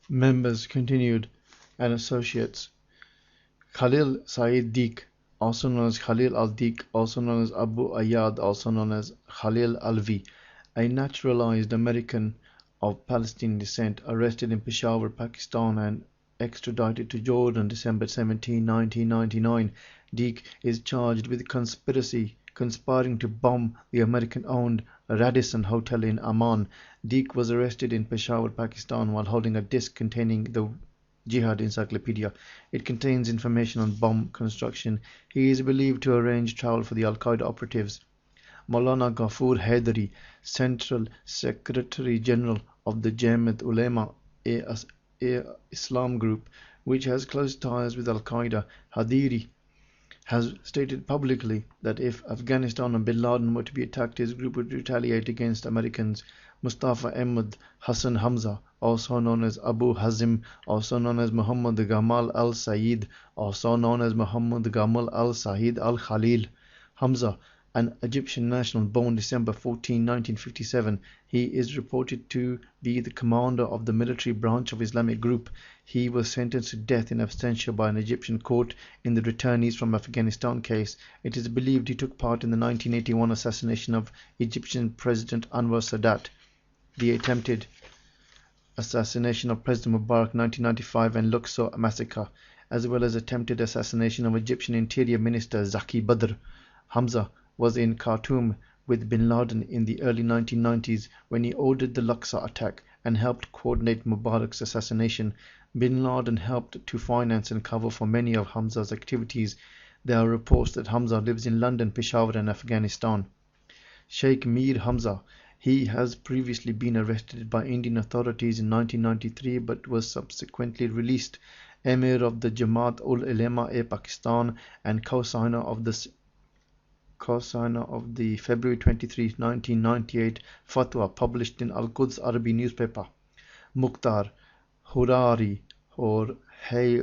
Members continued and associates. Khalil Saeed Deek, also known as Khalil al-Deek, also known as Abu Ayyad, also known as Khalil Alvi, a naturalized American of Palestinian descent, arrested in Peshawar, Pakistan and extradited to Jordan December 17, 1999. Deek is charged with conspiring to bomb the American-owned Radisson Hotel in Amman. Deek was arrested in Peshawar, Pakistan while holding a disc containing the Jihad Encyclopedia. It contains information on bomb construction. He is believed to arrange travel for the Al-Qaeda operatives. Maulana Ghafoor Haidari, Central Secretary General of the Jamaat Ulema-e Islam group, which has close ties with Al-Qaeda, Hadiri has stated publicly that if Afghanistan and bin Laden were to be attacked, his group would retaliate against Americans. Mustafa Ahmed Hassan Hamza, also known as Abu Hazim, also known as Muhammad Gamal al-Sayed, also known as Muhammad Gamal al-Sayed al-Khalil Hamza, an Egyptian national born December 14, 1957. He is reported to be the commander of the military branch of Islamic group. He was sentenced to death in absentia by an Egyptian court in the returnees from Afghanistan case. It is believed he took part in the 1981 assassination of Egyptian President Anwar Sadat, the attempted assassination of President Mubarak 1995 and Luxor massacre, as well as attempted assassination of Egyptian Interior Minister Zaki Badr. Hamza was in Khartoum with bin Laden in the early 1990s when he ordered the Luxor attack and helped coordinate Mubarak's assassination. Bin Laden helped to finance and cover for many of Hamza's activities. There are reports that Hamza lives in London, Peshawar and Afghanistan. Sheikh Mir Hamza. He has previously been arrested by Indian authorities in 1993 but was subsequently released. Emir of the Jamaat Ulema-e-Pakistan and co-signer of the February 23, 1998 fatwa published in Al-Quds Arabi newspaper. Mukhtar Hourari or Hey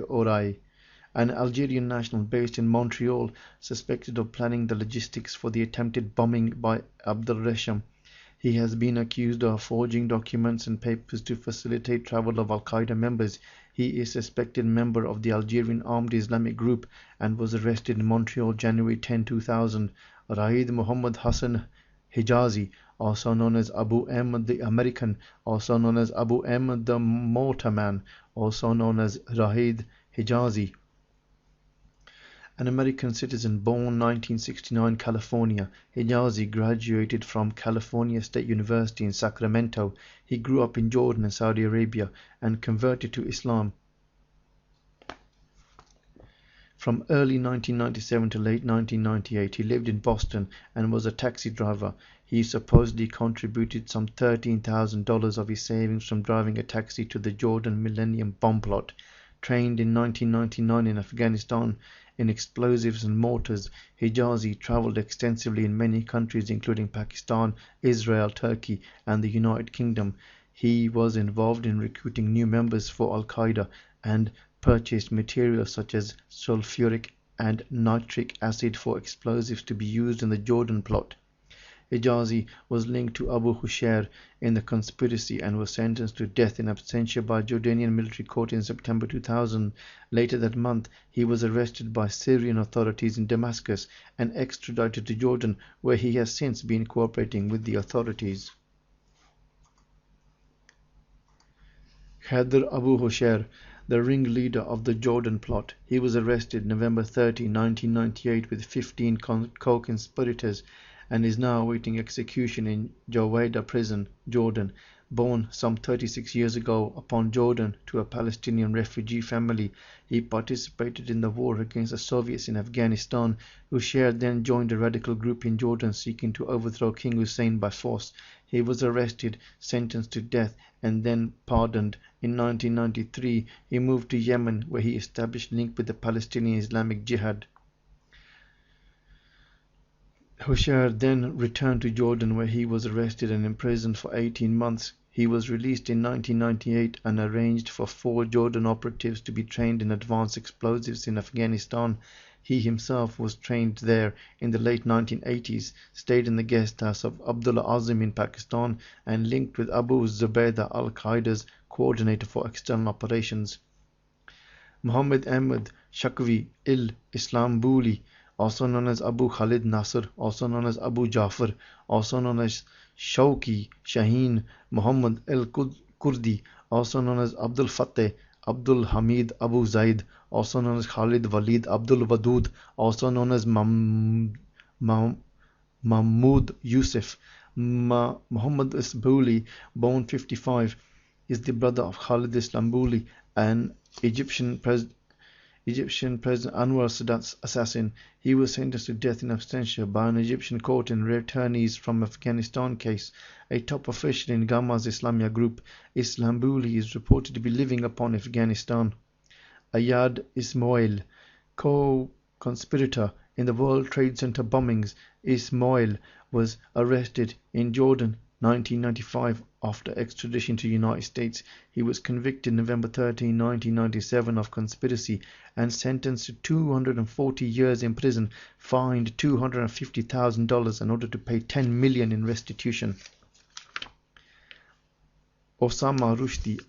an Algerian national based in Montreal, suspected of planning the logistics for the attempted bombing by Abdel Resham. He has been accused of forging documents and papers to facilitate travel of Al-Qaeda members. He is a suspected member of the Algerian Armed Islamic Group and was arrested in Montreal January 10, 2000. Raid Muhammad Hassan Hijazi, also known as Abu Ahmed the American, also known as Abu Ahmed the Motorman, also known as Raid Hijazi, an American citizen born 1969, California. Hijazi graduated from California State University in Sacramento. He grew up in Jordan and Saudi Arabia and converted to Islam from early 1997 to late 1998. He lived in Boston and was a taxi driver. He supposedly contributed some $13,000 of his savings from driving a taxi to the Jordan Millennium bomb plot. Trained in 1999 in Afghanistan in explosives and mortars, Hijazi traveled extensively in many countries including Pakistan, Israel, Turkey and the United Kingdom. He was involved in recruiting new members for Al-Qaeda and purchased materials such as sulfuric and nitric acid for explosives to be used in the Jordan plot. Hijazi was linked to Abu Hushair in the conspiracy and was sentenced to death in absentia by a Jordanian military court in September 2000. Later that month, he was arrested by Syrian authorities in Damascus and extradited to Jordan, where he has since been cooperating with the authorities. Haider Abu Hushair, the ringleader of the Jordan plot. He was arrested November 30, 1998 with 15 co-conspirators and is now awaiting execution in Jaweida prison, Jordan. Born some 36 years ago upon Jordan to a Palestinian refugee family, he participated in the war against the Soviets in Afghanistan. Hushair then joined a radical group in Jordan seeking to overthrow King Hussein by force. He was arrested, sentenced to death, and then pardoned. In 1993, he moved to Yemen, where he established link with the Palestinian Islamic Jihad. Hushair then returned to Jordan, where he was arrested and imprisoned for 18 months. He was released in 1998 and arranged for 4 Jordan operatives to be trained in advanced explosives in Afghanistan. He himself was trained there in the late 1980s, stayed in the guest house of Abdullah Azim in Pakistan, and linked with Abu Zubaydah al-Qaeda's coordinator for external operations. Muhammad Ahmed Shakvi il-Islambuli, also known as Abu Khalid Nasr, also known as Abu Jafar, also known as Shauki Shaheen Muhammad al-Kurdi, also known as Abdul Fattah Abdul Hamid Abu Zaid, also known as Khalid Walid Abdul Wadud, also known as Mahmoud Yusuf. Muhammad Isbuli, born 55, is the brother of Khalid Islambuli, an Egyptian President Anwar Sadat's assassin. He was sentenced to death in absentia by an Egyptian court in returnees from Afghanistan case. A top official in Gamma's Islamia group, Islambuli, is reported to be living upon Afghanistan. Ayad Ismail, co-conspirator in the World Trade Center bombings. Ismail was arrested in Jordan 1995 after extradition to the United States. He was convicted November 13, 1997 of conspiracy and sentenced to 240 years in prison, fined $250,000 in order to pay $10 million in restitution. Osama Rushdie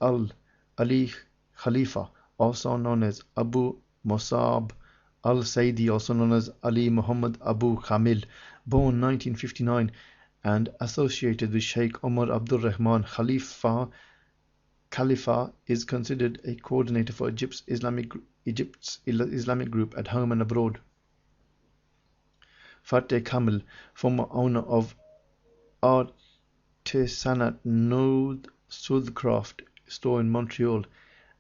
Ali Khalifa, also known as Abu Musab al-Saidi, also known as Ali Muhammad Abu Khamil, born 1959 and associated with Sheikh Omar Abdul Rahman Khalifa, is considered a coordinator for Egypt's Islamic group at home and abroad. Fateh Kamil, former owner of Artisanat Sudcraft store in Montreal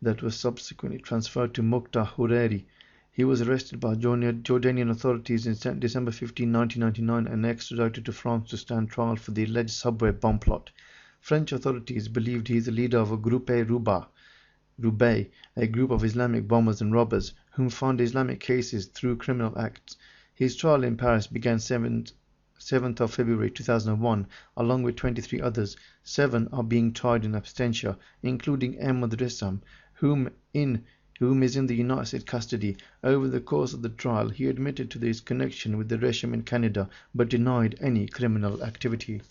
that was subsequently transferred to Muqta Hureri. He was arrested by Jordanian authorities in December 15, 1999 and extradited to France to stand trial for the alleged subway bomb plot. French authorities believed he is the leader of a Groupe Roubaix, a group of Islamic bombers and robbers whom fund Islamic cases through criminal acts. His trial in Paris began 7th of February 2001, along with 23 others. 7 are being tried in absentia, including Ahmad Ressam, whom is in the United States custody. Over the course of the trial, he admitted to his connection with the regime in Canada, but denied any criminal activity.